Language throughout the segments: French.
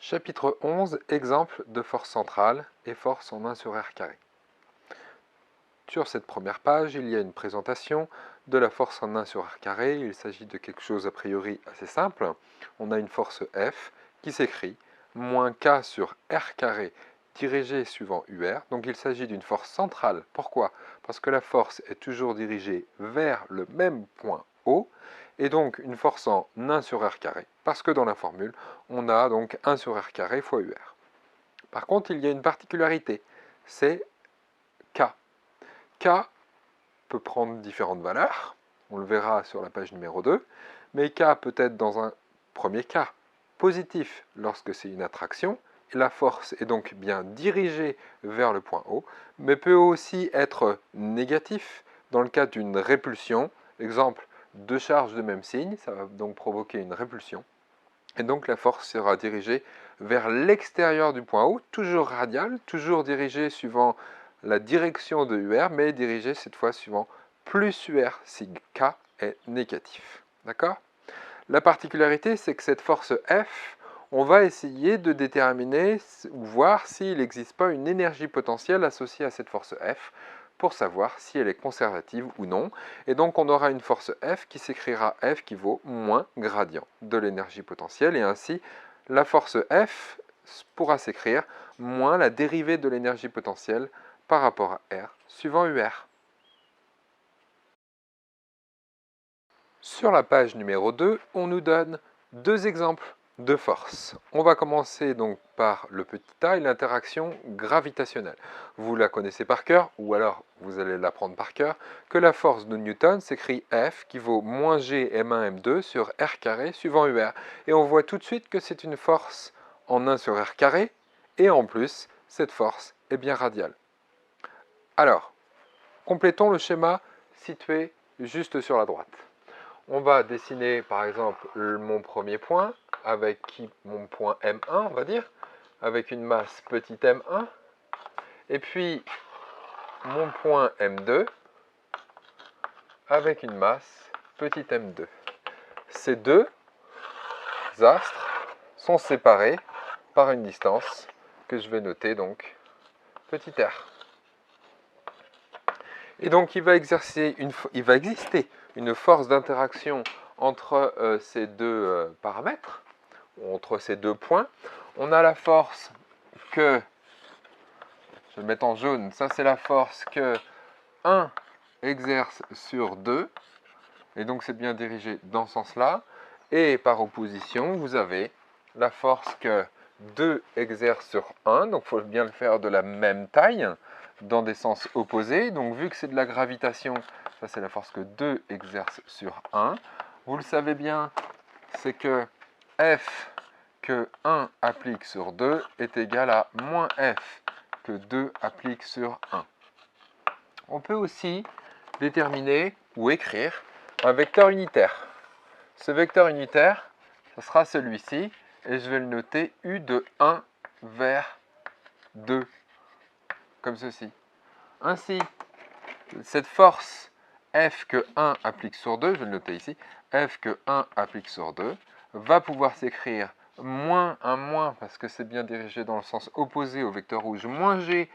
Chapitre 11, exemple de force centrale et force en 1 sur r carré. Sur cette première page, il y a une présentation de la force en 1 sur r carré. Il s'agit de quelque chose a priori assez simple. On a une force F qui s'écrit moins K sur r carré dirigé suivant UR. Donc il s'agit d'une force centrale. Pourquoi? Parce que la force est toujours dirigée vers le même point O. Et donc une force en 1 sur r carré. Parce que dans la formule, on a donc 1 sur r carré fois UR. Par contre, il y a une particularité, c'est K. K peut prendre différentes valeurs, on le verra sur la page numéro 2, mais K peut être dans un premier cas positif lorsque c'est une attraction, et la force est donc bien dirigée vers le point O, mais peut aussi être négatif dans le cas d'une répulsion, exemple, deux charges de même signe, ça va donc provoquer une répulsion, et donc la force sera dirigée vers l'extérieur du point O, toujours radiale, toujours dirigée suivant la direction de UR, mais dirigée cette fois suivant plus UR si K est négatif. D'accord? La particularité, c'est que cette force F, on va essayer de déterminer ou voir s'il n'existe pas une énergie potentielle associée à cette force F pour savoir si elle est conservative ou non. Et donc on aura une force F qui s'écrira F qui vaut moins gradient de l'énergie potentielle. Et ainsi, la force F pourra s'écrire moins la dérivée de l'énergie potentielle par rapport à R suivant UR. Sur la page numéro 2, on nous donne deux exemples de force. On va commencer donc par le petit a et l'interaction gravitationnelle. Vous la connaissez par cœur, ou alors vous allez l'apprendre par cœur, que la force de Newton s'écrit F qui vaut moins G m1 m2 sur R carré suivant UR. Et on voit tout de suite que c'est une force en 1 sur R carré, et en plus, cette force est bien radiale. Alors, complétons le schéma situé juste sur la droite. On va dessiner par exemple mon premier point avec mon point M1, on va dire, avec une masse petit m1, et puis mon point M2 avec une masse petit m2. Ces deux astres sont séparés par une distance que je vais noter donc petit r. Et donc il va exister une force d'interaction entre ces deux paramètres, entre ces deux points. On a la force que, je vais le mettre en jaune, ça c'est la force que 1 exerce sur 2, et donc c'est bien dirigé dans ce sens-là. Et par opposition, vous avez la force que 2 exerce sur 1, donc il faut bien le faire de la même taille, dans des sens opposés. Donc vu que c'est de la gravitation, ça c'est la force que 2 exerce sur 1. Vous le savez bien, c'est que F que 1 applique sur 2 est égal à moins F que 2 applique sur 1. On peut aussi déterminer ou écrire un vecteur unitaire. Ce vecteur unitaire, ce sera celui-ci, et je vais le noter U de 1 vers 2, comme ceci. Ainsi, cette force F que 1 applique sur 2, je vais le noter ici, F que 1 applique sur 2, va pouvoir s'écrire moins un moins, parce que c'est bien dirigé dans le sens opposé au vecteur rouge, moins G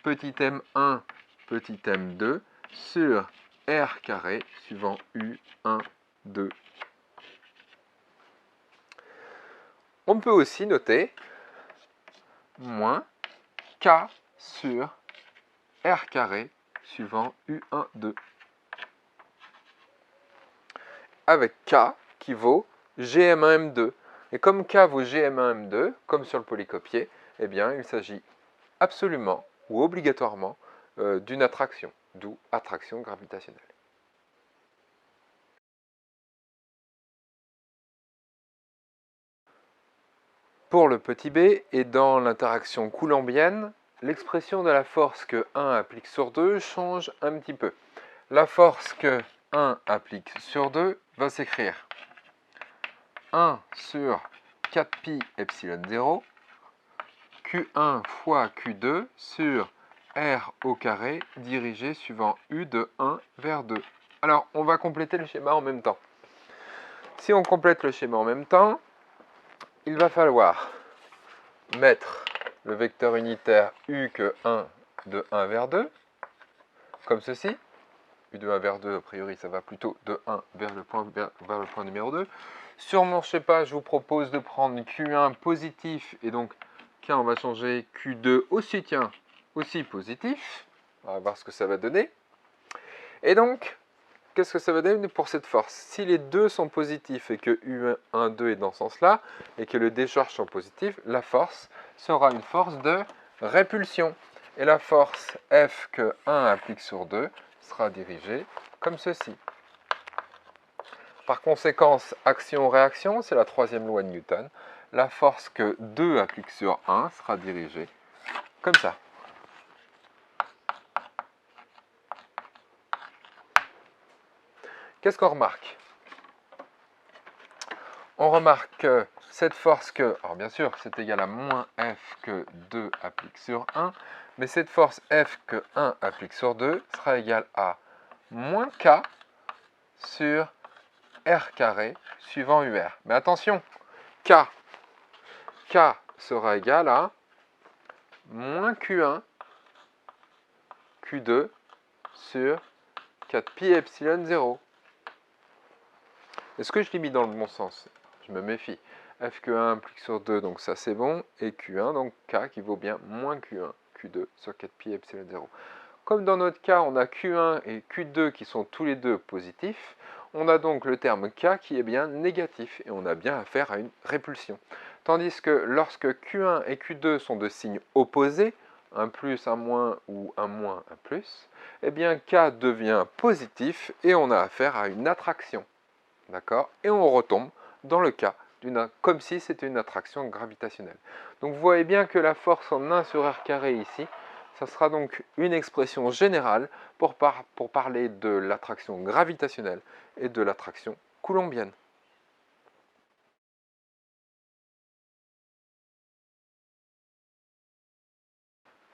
petit m1 petit m2 sur R carré suivant U1, 2. On peut aussi noter moins K sur R carré suivant U1, 2. Avec K qui vaut GM1, M2. Et comme K vaut GM1, M2, comme sur le polycopier, eh bien, il s'agit absolument ou obligatoirement d'une attraction, d'où attraction gravitationnelle. Pour le petit b, et dans l'interaction coulombienne, l'expression de la force que 1 applique sur 2 change un petit peu. La force que 1 applique sur 2 va s'écrire 1 sur 4pi epsilon 0, Q1 fois Q2 sur R au carré dirigé suivant U de 1 vers 2. Alors, on va compléter le schéma en même temps. Si on complète le schéma en même temps, il va falloir mettre le vecteur unitaire u que 1 de 1 vers 2, comme ceci. U de 1 vers 2, a priori, ça va plutôt de 1 vers le point numéro 2. Sur mon schéma, je vous propose de prendre Q1 positif, et donc K, on va changer Q2 aussi, tiens, aussi positif. On va voir ce que ça va donner. Et donc, qu'est-ce que ça va donner pour cette force? Si les deux sont positifs et que U1, 2 est dans ce sens-là, et que les décharges sont positifs, la force sera une force de répulsion. Et la force F que 1 applique sur 2 sera dirigée comme ceci. Par conséquent, action-réaction, c'est la troisième loi de Newton. La force que 2 applique sur 1 sera dirigée comme ça. Qu'est-ce qu'on remarque? On remarque que cette force que, alors bien sûr, c'est égal à moins F que 2 applique sur 1, mais cette force F que 1 applique sur 2 sera égale à moins K sur R carré suivant UR. Mais attention, K sera égal à moins Q1 Q2 sur 4 pi epsilon 0. Est-ce que je l'ai mis dans le bon sens? Je me méfie. F que 1 implique sur 2, donc ça c'est bon. Et Q1, donc K qui vaut bien moins Q1, Q2 sur 4 pi epsilon 0. Comme dans notre cas, on a Q1 et Q2 qui sont tous les deux positifs, on a donc le terme K qui est bien négatif. Et on a bien affaire à une répulsion. Tandis que lorsque Q1 et Q2 sont de signes opposés, un plus, un moins ou un moins, un plus, eh bien K devient positif et on a affaire à une attraction. D'accord? Et on retombe dans le cas comme si c'était une attraction gravitationnelle. Donc vous voyez bien que la force en 1 sur R carré ici, ça sera donc une expression générale pour parler de l'attraction gravitationnelle et de l'attraction coulombienne.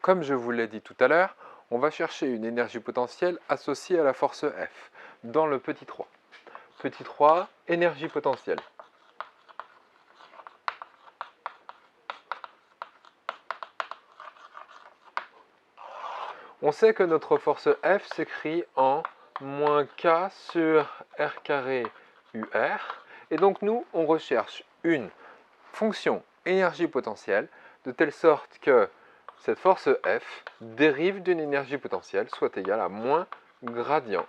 Comme je vous l'ai dit tout à l'heure, on va chercher une énergie potentielle associée à la force F dans le petit 3. Petit 3, énergie potentielle. On sait que notre force F s'écrit en moins K sur R carré UR. Et donc nous, on recherche une fonction énergie potentielle de telle sorte que cette force F dérive d'une énergie potentielle soit égale à moins gradient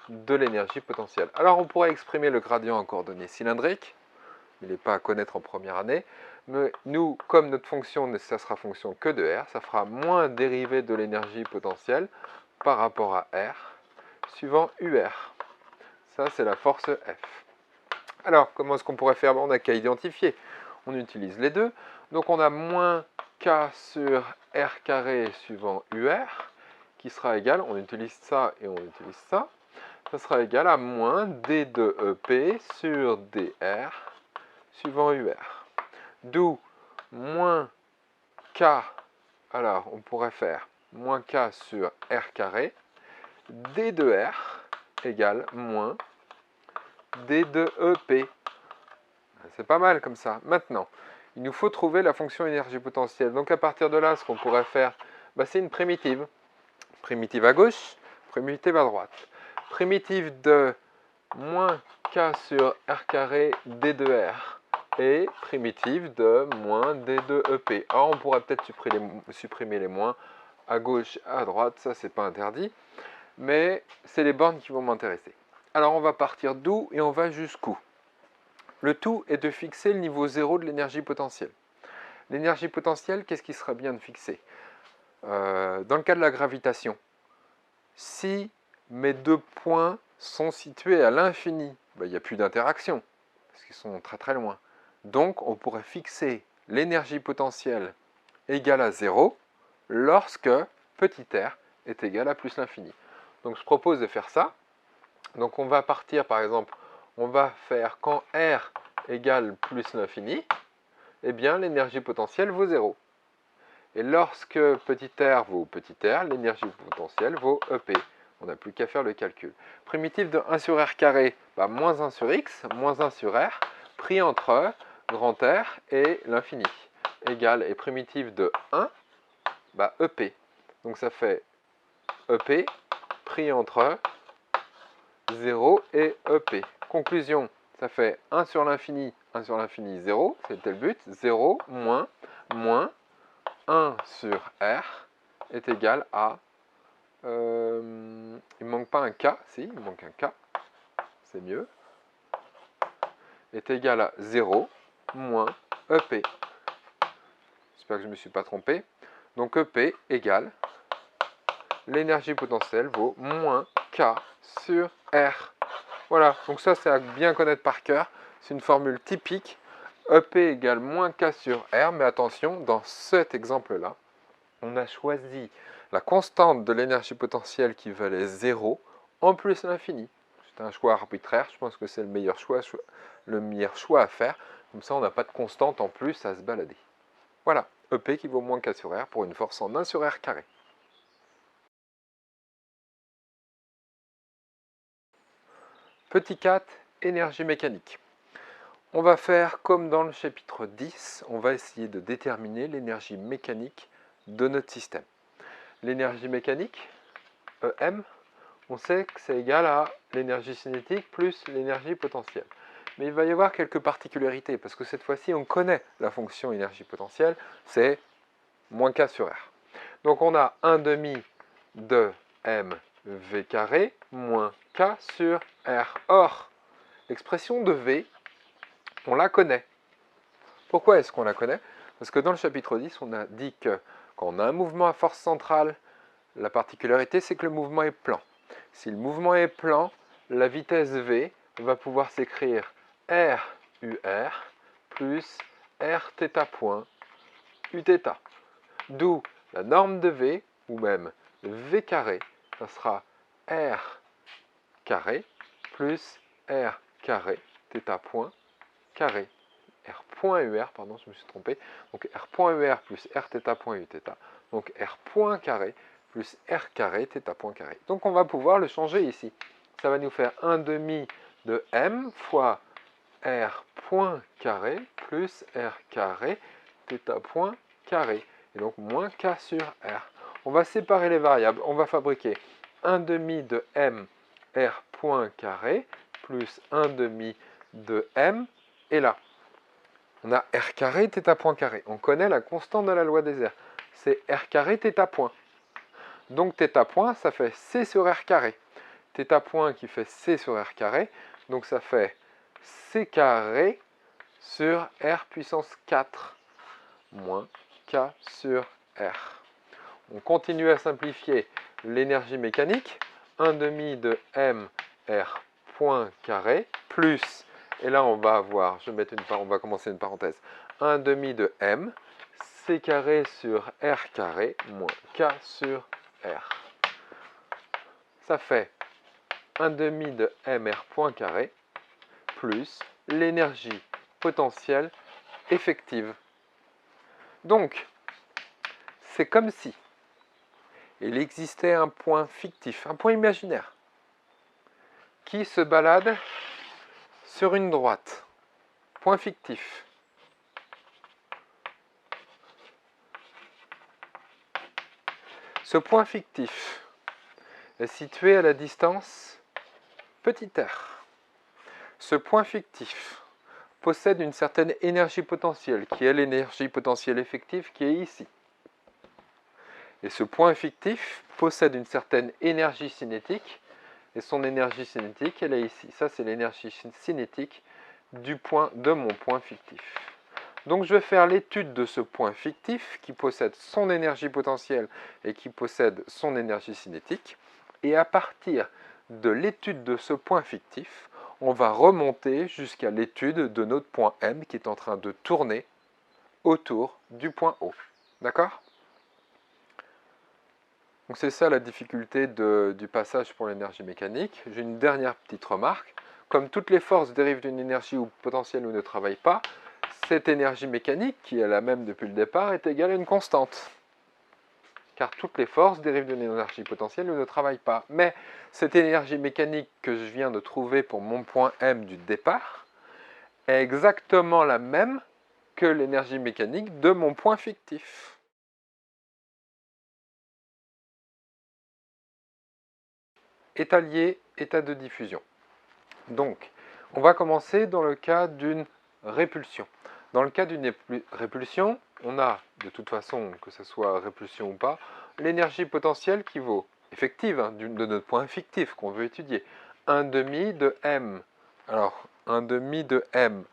de l'énergie potentielle. Alors on pourrait exprimer le gradient en coordonnées cylindriques. Il n'est pas à connaître en première année. Mais nous, comme notre fonction, ça sera fonction que de R, ça fera moins dérivée de l'énergie potentielle par rapport à R, suivant UR. Ça, c'est la force F. Alors, comment est-ce qu'on pourrait faire? On n'a qu'à identifier. On utilise les deux. Donc, on a moins K sur R carré suivant UR, qui sera égal, on utilise ça et on utilise ça, ça sera égal à moins D de EP sur DR suivant UR. D'où moins K, alors on pourrait faire moins K sur R carré, D de R égale moins D de EP. C'est pas mal comme ça. Maintenant, il nous faut trouver la fonction énergie potentielle. Donc à partir de là, ce qu'on pourrait faire, c'est une primitive. Primitive à gauche, primitive à droite. Primitive de moins K sur R carré D de R et primitive de moins D de EP. Alors on pourrait peut-être supprimer les moins à gauche, à droite, ça c'est pas interdit, mais c'est les bornes qui vont m'intéresser. Alors on va partir d'où et on va jusqu'où? Le tout est de fixer le niveau 0 de l'énergie potentielle. L'énergie potentielle, qu'est-ce qui serait bien de fixer? Dans le cas de la gravitation, si mes deux points sont situés à l'infini, il n'y a plus d'interaction, parce qu'ils sont très très loin. Donc on pourrait fixer l'énergie potentielle égale à 0 lorsque petit r est égal à plus l'infini. Donc je propose de faire ça. Donc on va partir par exemple, on va faire quand r égale plus l'infini, eh bien l'énergie potentielle vaut 0. Et lorsque petit r vaut petit r, l'énergie potentielle vaut EP. On n'a plus qu'à faire le calcul. Primitive de 1 sur r carré, moins 1 sur x, moins 1 sur r, pris entre grand R et l'infini. égale et primitive de 1, bah EP. Donc ça fait EP pris entre 0 et EP. Conclusion, ça fait 1 sur l'infini, 0, c'était le but. 0 moins 1 sur R est égal à... il ne manque pas un K, si, il manque un K, c'est mieux. Est égal à 0 moins EP. J'espère que je ne me suis pas trompé. Donc EP égale l'énergie potentielle vaut moins K sur R. Voilà, donc ça c'est à bien connaître par cœur. C'est une formule typique. EP égale moins K sur R, mais attention, dans cet exemple-là, on a choisi la constante de l'énergie potentielle qui valait 0 en plus l'infini. C'est un choix arbitraire, je pense que c'est le meilleur choix à faire. Comme ça, on n'a pas de constante en plus à se balader. Voilà, EP qui vaut moins K sur R pour une force en 1 sur R carré. Petit 4, énergie mécanique. On va faire comme dans le chapitre 10, on va essayer de déterminer l'énergie mécanique de notre système. L'énergie mécanique, EM, on sait que c'est égal à l'énergie cinétique plus l'énergie potentielle. Mais il va y avoir quelques particularités, parce que cette fois-ci, on connaît la fonction énergie potentielle, c'est moins K sur R. Donc on a 1 demi de mv carré moins K sur R. Or, l'expression de V, on la connaît. Pourquoi est-ce qu'on la connaît? Parce que dans le chapitre 10, on a dit que quand on a un mouvement à force centrale, la particularité, c'est que le mouvement est plan. Si le mouvement est plan, la vitesse V va pouvoir s'écrire RUR plus Rθ point Uθ. D'où la norme de V, ou même V carré, ça sera R carré plus R carré θ point carré. R point UR, pardon, je me suis trompé. Donc R point UR plus Rθ point Uθ. Donc R point carré plus R carré θ point carré. Donc on va pouvoir le changer ici. Ça va nous faire 1 demi de M fois R point carré plus R carré θ point carré. Et donc moins K sur R. On va séparer les variables. On va fabriquer 1 demi de M R point carré plus 1 demi de M. Et là, on a R carré θ point carré. On connaît la constante de la loi des R. C'est R carré θ point. Donc θ point, ça fait C sur R carré. Θ point qui fait C sur R carré. Donc ça fait C carré sur R puissance 4 moins K sur R. On continue à simplifier l'énergie mécanique. 1 demi de M R point carré plus, et là on va avoir, on va commencer une parenthèse, 1 demi de M C carré sur R carré moins K sur R. Ça fait 1 demi de MR point carré plus l'énergie potentielle effective. Donc, c'est comme si il existait un point fictif, un point imaginaire, qui se balade sur une droite. Point fictif. Ce point fictif est situé à la distance petit r. Ce point fictif possède une certaine énergie potentielle, qui est l'énergie potentielle effective qui est ici. Et ce point fictif possède une certaine énergie cinétique, et son énergie cinétique, elle est ici. Ça, c'est l'énergie cinétique de mon point fictif. Donc, je vais faire l'étude de ce point fictif qui possède son énergie potentielle et qui possède son énergie cinétique. Et à partir de l'étude de ce point fictif, on va remonter jusqu'à l'étude de notre point M qui est en train de tourner autour du point O. D'accord ? Donc c'est ça la difficulté du passage pour l'énergie mécanique. J'ai une dernière petite remarque. Comme toutes les forces dérivent d'une énergie ou potentielle ou ne travaillent pas, cette énergie mécanique, qui est la même depuis le départ, est égale à une constante. Car toutes les forces dérivent d'une énergie potentielle ou ne travaillent pas. Mais cette énergie mécanique que je viens de trouver pour mon point M du départ est exactement la même que l'énergie mécanique de mon point fictif. État lié, état de diffusion. Donc, on va commencer dans le cas d'une répulsion. Dans le cas d'une répulsion, on a, de toute façon, que ce soit répulsion ou pas, l'énergie potentielle qui vaut, effective, hein, de notre point fictif qu'on veut étudier, 1 demi de m. Alors, 1 demi de m,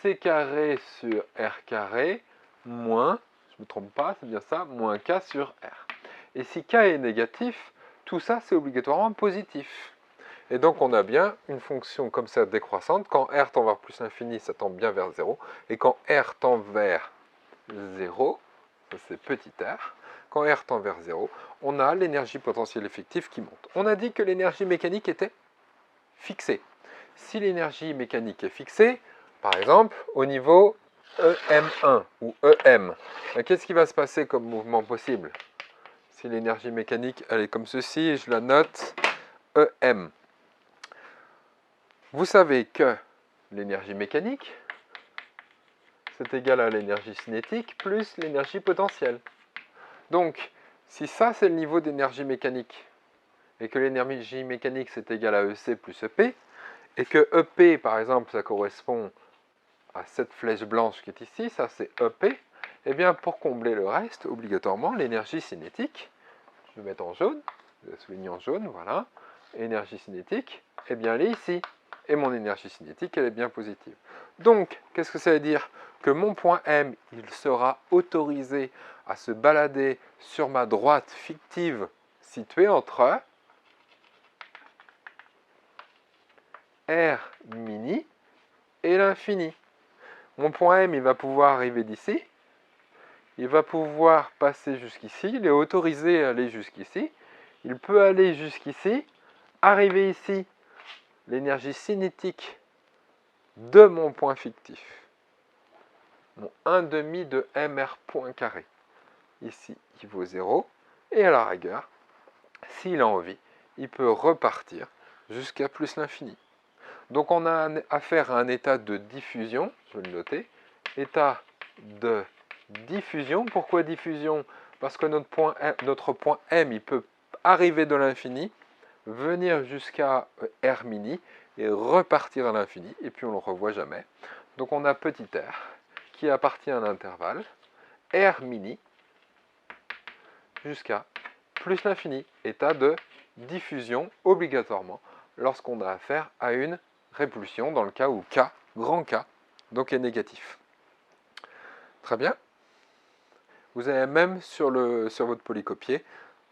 c carré sur r carré, moins, je ne me trompe pas, c'est bien ça, moins k sur r. Et si k est négatif, tout ça c'est obligatoirement positif. Et donc on a bien une fonction comme ça décroissante. Quand r tend vers plus l'infini, ça tend bien vers 0. Et quand r tend vers 0, ça c'est petit r, quand r tend vers 0, on a l'énergie potentielle effective qui monte. On a dit que l'énergie mécanique était fixée. Si l'énergie mécanique est fixée, par exemple, au niveau EM1 ou EM, qu'est-ce qui va se passer comme mouvement possible? Si l'énergie mécanique, elle est comme ceci, je la note EM. Vous savez que l'énergie mécanique, c'est égal à l'énergie cinétique plus l'énergie potentielle. Donc, si ça c'est le niveau d'énergie mécanique, et que l'énergie mécanique c'est égal à EC plus EP, et que EP par exemple ça correspond à cette flèche blanche qui est ici, ça c'est EP, et bien pour combler le reste, obligatoirement l'énergie cinétique, je vais mettre en jaune, je vais souligner en jaune, voilà, énergie cinétique, eh bien elle est ici. Et mon énergie cinétique, elle est bien positive. Donc, qu'est-ce que ça veut dire? Que mon point M, il sera autorisé à se balader sur ma droite fictive située entre R mini et l'infini. Mon point M, il va pouvoir arriver d'ici, il va pouvoir passer jusqu'ici, il est autorisé à aller jusqu'ici, il peut aller jusqu'ici, arriver ici, l'énergie cinétique de mon point fictif, mon 1 demi de mr point carré, ici qui vaut 0, et à la rigueur, s'il a envie, il peut repartir jusqu'à plus l'infini. Donc on a affaire à un état de diffusion, je vais le noter, état de diffusion. Pourquoi diffusion? Parce que notre point M, il peut arriver de l'infini, venir jusqu'à R mini, et repartir à l'infini, et puis on ne le revoit jamais. Donc on a petit r, qui appartient à l'intervalle, R mini, jusqu'à plus l'infini, état de diffusion obligatoirement, lorsqu'on a affaire à une répulsion, dans le cas où K, grand K, donc est négatif. Très bien. Vous avez même sur votre polycopier,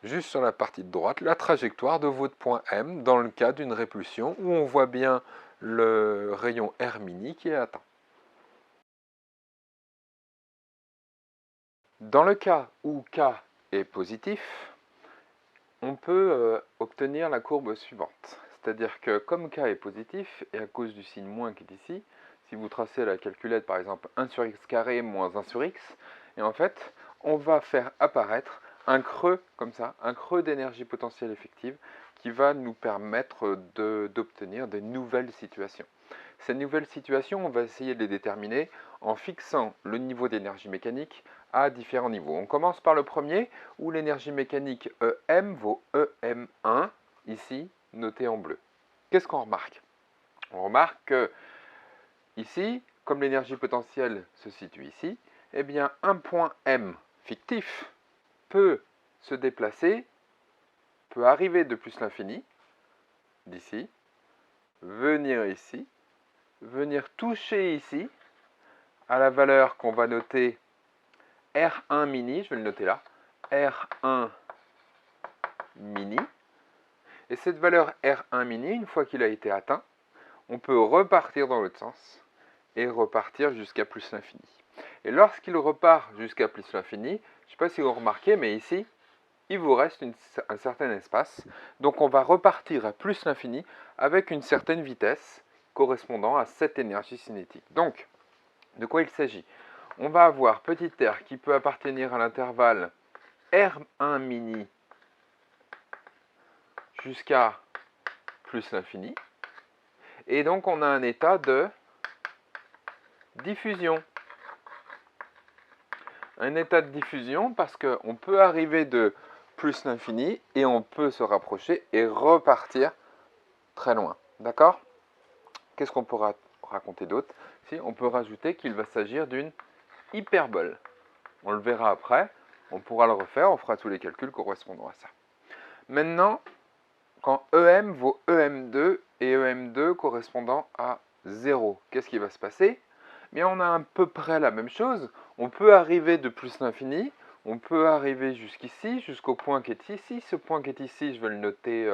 juste sur la partie de droite, la trajectoire de votre point M dans le cas d'une répulsion où on voit bien le rayon R mini qui est atteint. Dans le cas où K est positif, on peut obtenir la courbe suivante. C'est-à-dire que comme K est positif, et à cause du signe moins qui est ici, si vous tracez la calculette par exemple 1 sur x carré moins 1 sur x, et en fait, on va faire apparaître un creux comme ça, un creux d'énergie potentielle effective qui va nous permettre d'obtenir des nouvelles situations. Ces nouvelles situations, on va essayer de les déterminer en fixant le niveau d'énergie mécanique à différents niveaux. On commence par le premier, où l'énergie mécanique EM vaut EM1, ici, noté en bleu. Qu'est-ce qu'on remarque? On remarque que, ici, comme l'énergie potentielle se situe ici, eh bien, un point M fictif peut se déplacer, peut arriver de plus l'infini, d'ici, venir ici, venir toucher ici, à la valeur qu'on va noter R1 mini, je vais le noter là, R1 mini. Et cette valeur R1 mini, une fois qu'il a été atteint, on peut repartir dans l'autre sens et repartir jusqu'à plus l'infini. Et lorsqu'il repart jusqu'à plus l'infini, je ne sais pas si vous remarquez, mais ici, il vous reste un certain espace. Donc on va repartir à plus l'infini avec une certaine vitesse correspondant à cette énergie cinétique. Donc, de quoi il s'agit? On va avoir petit r qui peut appartenir à l'intervalle R1 mini jusqu'à plus l'infini. Et donc on a un état de diffusion. un état de diffusion parce qu'on peut arriver de plus l'infini et on peut se rapprocher et repartir très loin. D'accord? Qu'est-ce qu'on pourra raconter d'autre? Si, on peut rajouter qu'il va s'agir d'une hyperbole. On le verra après, on pourra le refaire, on fera tous les calculs correspondant à ça. Maintenant, quand EM vaut EM2 et EM2 correspondant à 0, qu'est-ce qui va se passer? Bien, on a à peu près la même chose. On peut arriver de plus l'infini, on peut arriver jusqu'ici, jusqu'au point qui est ici. Ce point qui est ici, je vais le noter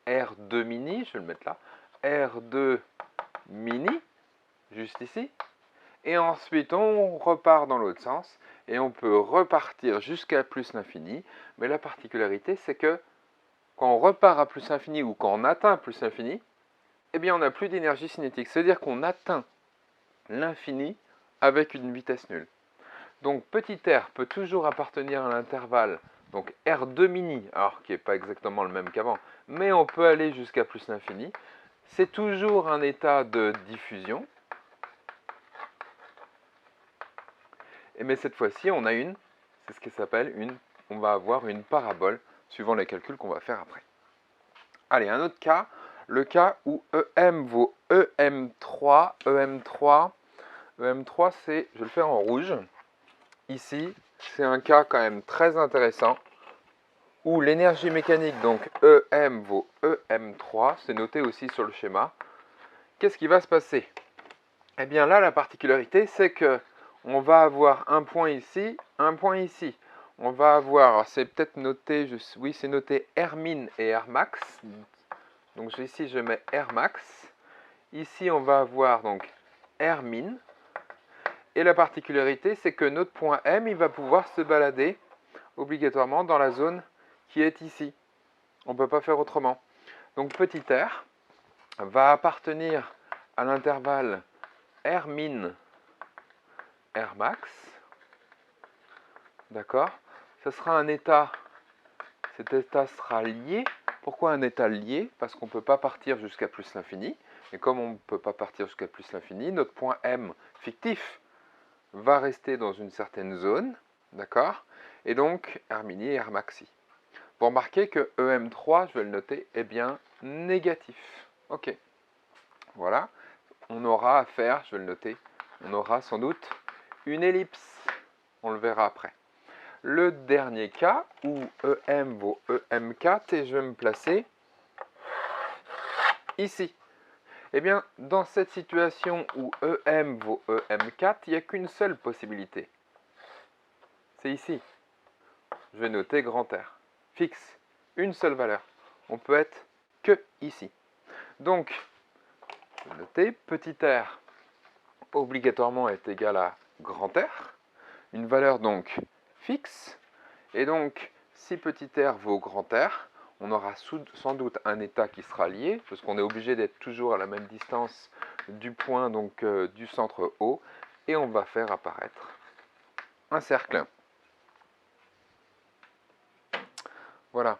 R2 mini, je vais le mettre là. R2 mini, juste ici. Et ensuite, on repart dans l'autre sens et on peut repartir jusqu'à plus l'infini. Mais la particularité, c'est que quand on repart à plus l'infini ou quand on atteint plus l'infini, eh bien, on n'a plus d'énergie cinétique. C'est-à-dire qu'on atteint l'infini avec une vitesse nulle. Donc, petit r peut toujours appartenir à l'intervalle, donc R2 mini, alors qui n'est pas exactement le même qu'avant, mais on peut aller jusqu'à plus l'infini. C'est toujours un état de diffusion. Mais cette fois-ci, on a c'est ce qui s'appelle on va avoir une parabole, suivant les calculs qu'on va faire après. Allez, un autre cas, le cas où EM vaut EM3. EM3, c'est, je vais le faire en rouge. Ici, c'est un cas quand même très intéressant, où l'énergie mécanique, donc EM vaut EM3, c'est noté aussi sur le schéma. Qu'est-ce qui va se passer? Eh bien là, la particularité, c'est que on va avoir un point ici, un point ici. On va avoir, c'est peut-être noté, oui, c'est noté Rmin et Rmax. Donc ici, je mets Rmax. Ici, on va avoir donc Rmin. Et la particularité, c'est que notre point M, il va pouvoir se balader obligatoirement dans la zone qui est ici. On ne peut pas faire autrement. Donc petit r va appartenir à l'intervalle Rmin Rmax, d'accord? Ce sera un état, cet état sera lié. Pourquoi un état lié? Parce qu'on ne peut pas partir jusqu'à plus l'infini. Et comme on ne peut pas partir jusqu'à plus l'infini, notre point M fictif va rester dans une certaine zone, d'accord? Et donc, Rmini et Rmaxi. Vous remarquez que EM3, je vais le noter, est bien négatif. Ok. Voilà. On aura à faire, je vais le noter, on aura sans doute une ellipse. On le verra après. Le dernier cas où EM vaut EM4 et je vais me placer ici. Eh bien, dans cette situation où EM vaut EM4, il n'y a qu'une seule possibilité. C'est ici. Je vais noter grand R. Fixe. Une seule valeur. On peut être que ici. Donc, je vais noter petit r obligatoirement est égal à grand R. Une valeur donc fixe. Et donc, si petit r vaut grand R, on aura sans doute un état qui sera lié, parce qu'on est obligé d'être toujours à la même distance du point, donc du centre O, et on va faire apparaître un cercle. Voilà.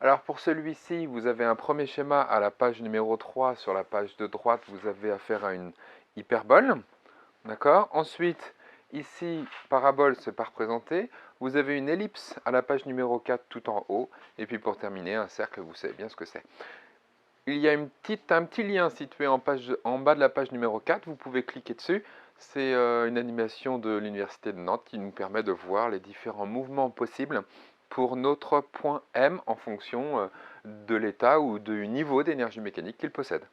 Alors pour celui-ci, vous avez un premier schéma à la page numéro 3. Sur la page de droite, vous avez affaire à une hyperbole. D'accord? Ensuite, ici, parabole, c'est pas représenté. Vous avez une ellipse à la page numéro 4 tout en haut. Et puis pour terminer, un cercle, vous savez bien ce que c'est. Il y a un petit lien situé en bas de la page numéro 4. Vous pouvez cliquer dessus. C'est une animation de l'Université de Nantes qui nous permet de voir les différents mouvements possibles pour notre point M en fonction de l'état ou du niveau d'énergie mécanique qu'il possède.